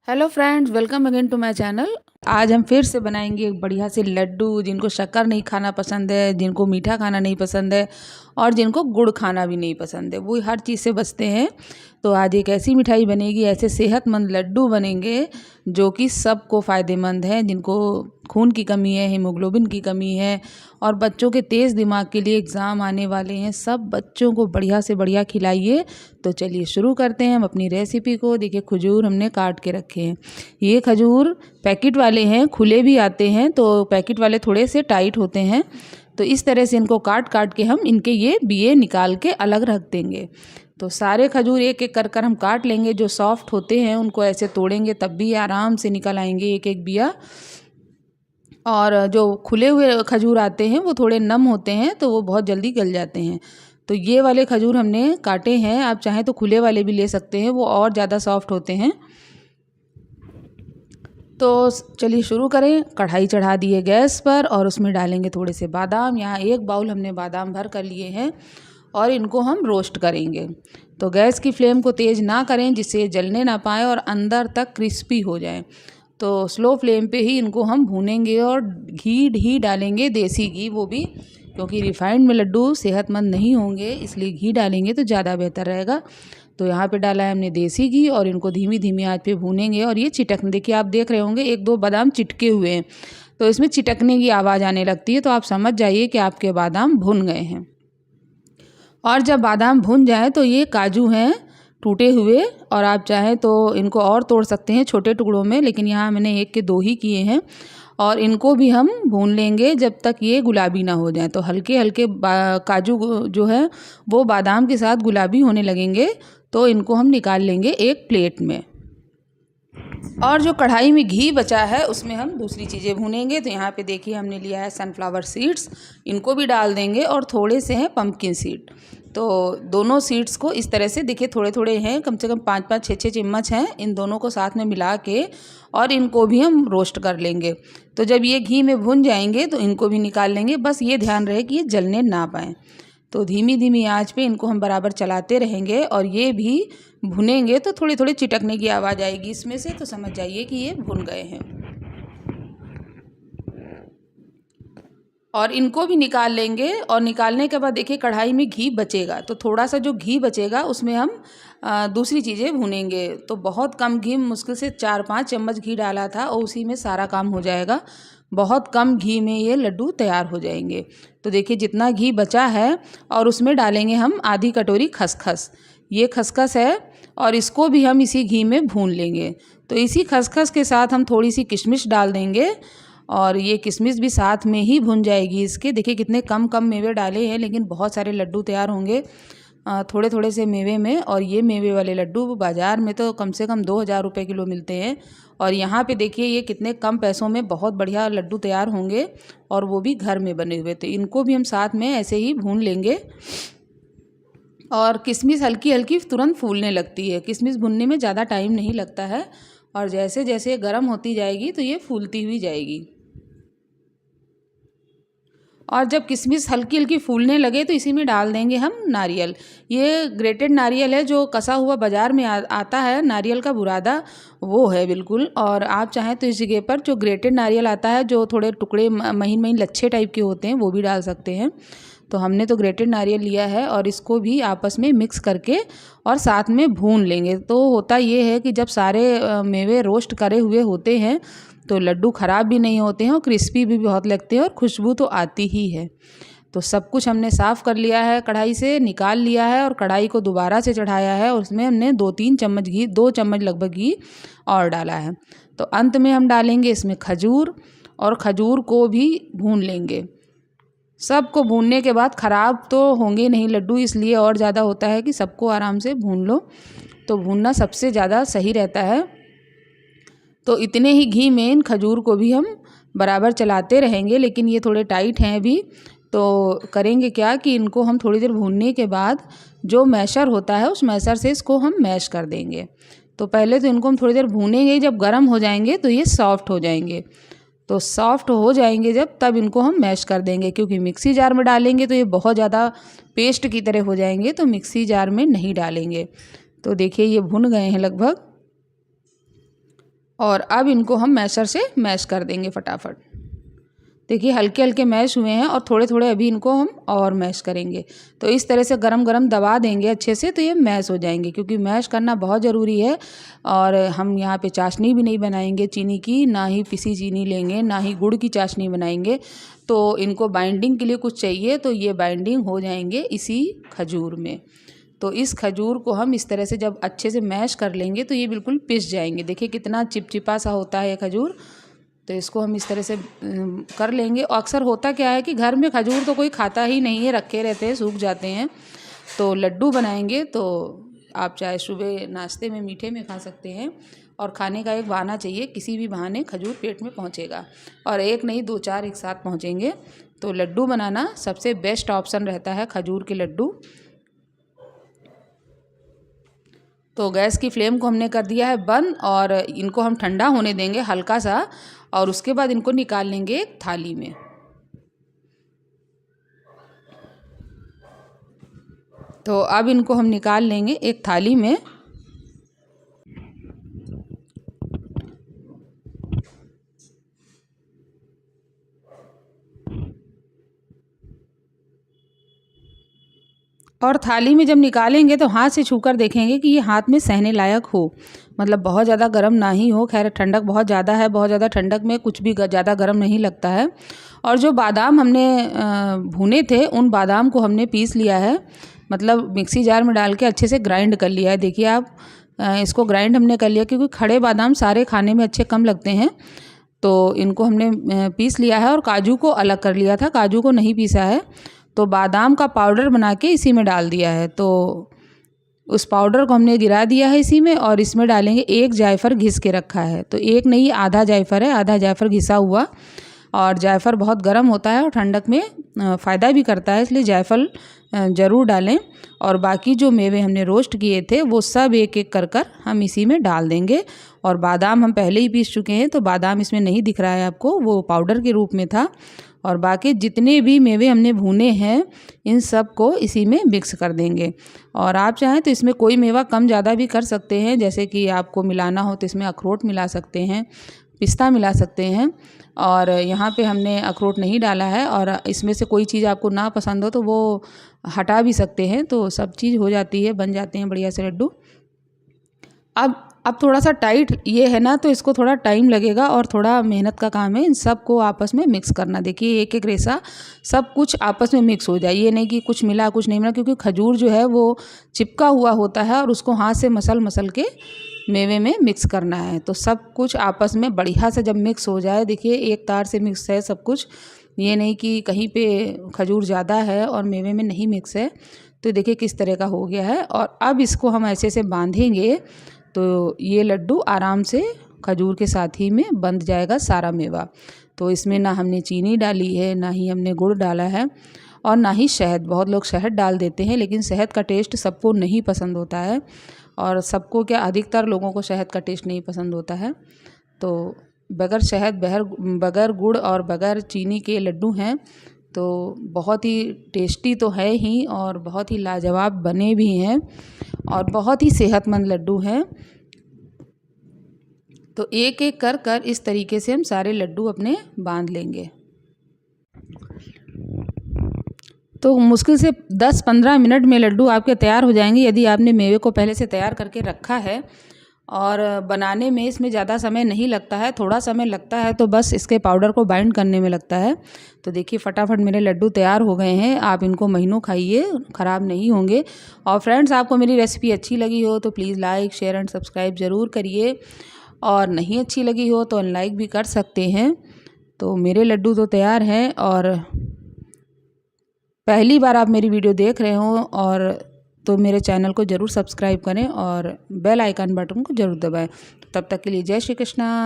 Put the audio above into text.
Hello friends, welcome again to my channel. आज हम फिर से बनाएंगे एक बढ़िया से लड्डू। जिनको शक्कर नहीं खाना पसंद है, जिनको मीठा खाना नहीं पसंद है और जिनको गुड़ खाना भी नहीं पसंद है, वो हर चीज़ से बचते हैं। तो आज एक ऐसी मिठाई बनेगी, ऐसे सेहतमंद लड्डू बनेंगे जो कि सबको फ़ायदेमंद है। जिनको खून की कमी है, हीमोग्लोबिन की कमी है और बच्चों के तेज़ दिमाग के लिए एग्ज़ाम आने वाले हैं, सब बच्चों को बढ़िया से बढ़िया खिलाइए। तो चलिए शुरू करते हैं हम अपनी रेसिपी को। देखिए, खजूर हमने काट के रखे हैं। ये खजूर पैकेट वाले हैं, खुले भी आते हैं, तो पैकेट वाले थोड़े से टाइट होते हैं। तो इस तरह से इनको काट काट के हम इनके ये बिये निकाल के अलग रख देंगे। तो सारे खजूर एक एक कर हम काट लेंगे। जो सॉफ्ट होते हैं उनको ऐसे तोड़ेंगे तब भी आराम से निकल आएंगे एक एक बिया। और जो खुले हुए खजूर आते हैं वो थोड़े नम होते हैं, तो वो बहुत जल्दी गल जाते हैं। तो ये वाले खजूर हमने काटे हैं। आप चाहें तो खुले वाले भी ले सकते हैं, वो और ज़्यादा सॉफ्ट होते हैं। तो चलिए शुरू करें। कढ़ाई चढ़ा दिए गैस पर और उसमें डालेंगे थोड़े से बादाम। यहाँ एक बाउल हमने बादाम भर कर लिए हैं और इनको हम रोस्ट करेंगे। तो गैस की फ्लेम को तेज़ ना करें जिससे जलने ना पाए और अंदर तक क्रिस्पी हो जाए। तो स्लो फ्लेम पे ही इनको हम भूनेंगे और घी डालेंगे, देसी घी, वो भी क्योंकि रिफाइंड में लड्डू सेहतमंद नहीं होंगे, इसलिए घी डालेंगे तो ज़्यादा बेहतर रहेगा। तो यहाँ पे डाला है हमने देसी घी और इनको धीमी धीमी आंच पे भूनेंगे। और ये चिटकने, देखिए आप देख रहे होंगे एक दो बादाम चिटके हुए हैं, तो इसमें चिटकने की आवाज़ आने लगती है, तो आप समझ जाइए कि आपके बादाम भुन गए हैं। और जब बादाम भुन जाए तो ये काजू हैं टूटे हुए, और आप चाहें तो इनको और तोड़ सकते हैं छोटे टुकड़ों में, लेकिन यहाँ मैंने एक के दो ही किए हैं। और इनको भी हम भून लेंगे जब तक ये गुलाबी ना हो जाए। तो हल्के हल्के काजू जो है वो बादाम के साथ गुलाबी होने लगेंगे, तो इनको हम निकाल लेंगे एक प्लेट में। और जो कढ़ाई में घी बचा है उसमें हम दूसरी चीज़ें भूनेंगे। तो यहाँ पे देखिए हमने लिया है सनफ्लावर सीड्स, इनको भी डाल देंगे। और थोड़े से हैं पम्पकिन सीड। तो दोनों सीड्स को इस तरह से, देखिए थोड़े थोड़े हैं, कम से कम 5-5 6-6 चम्मच हैं। इन दोनों को साथ में मिला के और इनको भी हम रोस्ट कर लेंगे। तो जब ये घी में भुन जाएंगे तो इनको भी निकाल लेंगे। बस ये ध्यान रहे कि ये जलने ना पाएँ। तो धीमी धीमी आंच पे इनको हम बराबर चलाते रहेंगे और ये भी भुनेंगे। तो थोड़ी थोड़ी चिटकने की आवाज़ आएगी इसमें से, तो समझ जाइए कि ये भुन गए हैं। और इनको भी निकाल लेंगे। और निकालने के बाद देखिए कढ़ाई में घी बचेगा, तो थोड़ा सा जो घी बचेगा उसमें हम दूसरी चीज़ें भुनेंगे। तो बहुत कम घी, मुश्किल से 4-5 चम्मच घी डाला था और उसी में सारा काम हो जाएगा। बहुत कम घी में ये लड्डू तैयार हो जाएंगे। तो देखिए जितना घी बचा है और उसमें डालेंगे हम आधी कटोरी खसखस। ये खसखस है और इसको भी हम इसी घी में भून लेंगे। तो इसी खसखस के साथ हम थोड़ी सी किशमिश डाल देंगे और ये किशमिश भी साथ में ही भुन जाएगी इसके। देखिए कितने कम कम मेवे डाले हैं, लेकिन बहुत सारे लड्डू तैयार होंगे थोड़े थोड़े से मेवे में। और ये मेवे वाले लड्डू बाज़ार में तो कम से कम 2000 रुपये किलो मिलते हैं, और यहाँ पे देखिए ये कितने कम पैसों में बहुत बढ़िया लड्डू तैयार होंगे, और वो भी घर में बने हुए। तो इनको भी हम साथ में ऐसे ही भून लेंगे। और किशमिश हल्की हल्की तुरंत फूलने लगती है। किशमिश भुनने में ज़्यादा टाइम नहीं लगता है, और जैसे जैसे गर्म होती जाएगी तो ये फूलती हुई जाएगी। और जब किशमिश हल्की हल्की फूलने लगे तो इसी में डाल देंगे हम नारियल। ये ग्रेटेड नारियल है, जो कसा हुआ बाज़ार में आता है नारियल का बुरादा, वो है बिल्कुल। और आप चाहें तो इस जगह पर जो ग्रेटेड नारियल आता है, जो थोड़े टुकड़े महीन महीन लच्छे टाइप के होते हैं, वो भी डाल सकते हैं। तो हमने तो ग्रेटेड नारियल लिया है और इसको भी आपस में मिक्स करके और साथ में भून लेंगे। तो होता ये है कि जब सारे मेवे रोस्ट करे हुए होते हैं तो लड्डू ख़राब भी नहीं होते हैं और क्रिस्पी भी बहुत लगते हैं, और खुशबू तो आती ही है। तो सब कुछ हमने साफ़ कर लिया है, कढ़ाई से निकाल लिया है और कढ़ाई को दोबारा से चढ़ाया है, और उसमें हमने 2-3 चम्मच घी, 2 चम्मच लगभग घी और डाला है। तो अंत में हम डालेंगे इसमें खजूर, और खजूर को भी भून लेंगे। सबको भूनने के बाद ख़राब तो होंगे नहीं लड्डू, इसलिए और ज़्यादा होता है कि सबको आराम से भून लो। तो भूनना सबसे ज़्यादा सही रहता है। तो इतने ही घी में इन खजूर को भी हम बराबर चलाते रहेंगे, लेकिन ये थोड़े टाइट हैं अभी। तो करेंगे क्या कि इनको हम थोड़ी देर भूनने के बाद जो मैशर होता है उस मैशर से इसको हम मैश कर देंगे। तो पहले तो इनको हम थोड़ी देर भूनेंगे, जब गर्म हो जाएंगे तो ये सॉफ्ट हो जाएंगे। तो सॉफ्ट हो जाएंगे जब, तब इनको हम मैश कर देंगे, क्योंकि मिक्सी जार में डालेंगे तो ये बहुत ज़्यादा पेस्ट की तरह हो जाएंगे, तो मिक्सी जार में नहीं डालेंगे। तो देखिए ये भुन गए हैं लगभग। और अब इनको हम मैशर से मैश कर देंगे फटाफट। देखिए हल्के हल्के मैश हुए हैं और थोड़े थोड़े अभी इनको हम और मैश करेंगे। तो इस तरह से गरम गरम दबा देंगे अच्छे से, तो ये मैश हो जाएंगे, क्योंकि मैश करना बहुत ज़रूरी है। और हम यहाँ पे चाशनी भी नहीं बनाएंगे चीनी की, ना ही पिसी चीनी लेंगे, ना ही गुड़ की चाशनी बनाएंगे। तो इनको बाइंडिंग के लिए कुछ चाहिए, तो ये बाइंडिंग हो जाएंगे इसी खजूर में। तो इस खजूर को हम इस तरह से जब अच्छे से मैश कर लेंगे तो ये बिल्कुल पिस जाएंगे। देखिए कितना चिपचिपा सा होता है ये खजूर। तो इसको हम इस तरह से कर लेंगे। और अक्सर होता क्या है कि घर में खजूर तो कोई खाता ही नहीं है, रखे रहते हैं, सूख जाते हैं। तो लड्डू बनाएंगे तो आप चाहे सुबह नाश्ते में मीठे में खा सकते हैं, और खाने का एक बहाना चाहिए, किसी भी बहाने खजूर पेट में पहुंचेगा, और एक नहीं 2-4 एक साथ पहुंचेंगे। तो लड्डू बनाना सबसे बेस्ट ऑप्शन रहता है खजूर के लड्डू। तो गैस की फ्लेम को हमने कर दिया है बंद, और इनको हम ठंडा होने देंगे हल्का सा, और उसके बाद इनको निकाल लेंगे एक थाली में। तो अब इनको हम निकाल लेंगे एक थाली में। और थाली में जब निकालेंगे तो हाथ से छूकर देखेंगे कि ये हाथ में सहने लायक हो, मतलब बहुत ज़्यादा गर्म ना ही हो। खैर ठंडक बहुत ज़्यादा है, बहुत ज़्यादा ठंडक में कुछ भी ज़्यादा गर्म नहीं लगता है। और जो बादाम हमने भुने थे उन बादाम को हमने पीस लिया है, मतलब मिक्सी जार में डाल के अच्छे से ग्राइंड कर लिया है। देखिए आप इसको ग्राइंड हमने कर लिया, क्योंकि खड़े बादाम सारे खाने में अच्छे कम लगते हैं। तो इनको हमने पीस लिया है, और काजू को अलग कर लिया था, काजू को नहीं पीसा है। तो बादाम का पाउडर बना के इसी में डाल दिया है। तो उस पाउडर को हमने गिरा दिया है इसी में, और इसमें डालेंगे एक जायफल घिस के रखा है। तो एक नहीं आधा जायफल है, आधा जायफल घिसा हुआ। और जायफल बहुत गर्म होता है और ठंडक में फ़ायदा भी करता है, इसलिए जायफल ज़रूर डालें। और बाकी जो मेवे हमने रोस्ट किए थे वो सब एक एक कर कर हम इसी में डाल देंगे। और बादाम हम पहले ही पीस चुके हैं, तो बादाम इसमें नहीं दिख रहा है आपको, वो पाउडर के रूप में था। और बाकी जितने भी मेवे हमने भुने हैं इन सब को इसी में मिक्स कर देंगे। और आप चाहें तो इसमें कोई मेवा कम ज़्यादा भी कर सकते हैं, जैसे कि आपको मिलाना हो तो इसमें अखरोट मिला सकते हैं, पिस्ता मिला सकते हैं। और यहाँ पे हमने अखरोट नहीं डाला है, और इसमें से कोई चीज़ आपको ना पसंद हो तो वो हटा भी सकते हैं। तो सब चीज़ हो जाती है, बन जाते हैं बढ़िया से लड्डू। अब थोड़ा सा टाइट ये है ना, तो इसको थोड़ा टाइम लगेगा और थोड़ा मेहनत का काम है इन सब को आपस में मिक्स करना। देखिए एक एक रेसा सब कुछ आपस में मिक्स हो जाए, ये नहीं कि कुछ मिला कुछ नहीं मिला, क्योंकि खजूर जो है वो चिपका हुआ होता है और उसको हाथ से मसल मसल के मेवे में मिक्स करना है। तो सब कुछ आपस में बढ़िया से जब मिक्स हो जाए, देखिए एक तार से मिक्स है सब कुछ, ये नहीं कि कहीं पे खजूर ज़्यादा है और मेवे में नहीं मिक्स है। तो देखिए किस तरह का हो गया है। और अब इसको हम ऐसे से बांधेंगे तो ये लड्डू आराम से खजूर के साथ ही में बंध जाएगा सारा मेवा। तो इसमें ना हमने चीनी डाली है, ना ही हमने गुड़ डाला है, और ना ही शहद। बहुत लोग शहद डाल देते हैं, लेकिन शहद का टेस्ट सबको नहीं पसंद होता है, और सबको क्या अधिकतर लोगों को शहद का टेस्ट नहीं पसंद होता है। तो बगैर शहद बगैर गुड़ और बगैर चीनी के लड्डू हैं, तो बहुत ही टेस्टी तो है ही, और बहुत ही लाजवाब बने भी हैं, और बहुत ही सेहतमंद लड्डू हैं। तो एक एक कर कर इस तरीके से हम सारे लड्डू अपने बांध लेंगे। तो मुश्किल से 10-15 मिनट में लड्डू आपके तैयार हो जाएंगे, यदि आपने मेवे को पहले से तैयार करके रखा है। और बनाने में इसमें ज़्यादा समय नहीं लगता है, थोड़ा समय लगता है तो बस इसके पाउडर को बाइंड करने में लगता है। तो देखिए फटाफट मेरे लड्डू तैयार हो गए हैं। आप इनको महीनों खाइए, ख़राब नहीं होंगे। और फ्रेंड्स आपको मेरी रेसिपी अच्छी लगी हो तो please like share and subscribe ज़रूर करिए, और नहीं अच्छी लगी हो तो अनलाइक भी कर सकते हैं। तो मेरे लड्डू तो तैयार हैं, और पहली बार आप मेरी वीडियो देख रहे हो और तो मेरे चैनल को ज़रूर सब्सक्राइब करें और बेल आइकन बटन को ज़रूर दबाएं। तब तक के लिए जय श्री कृष्णा।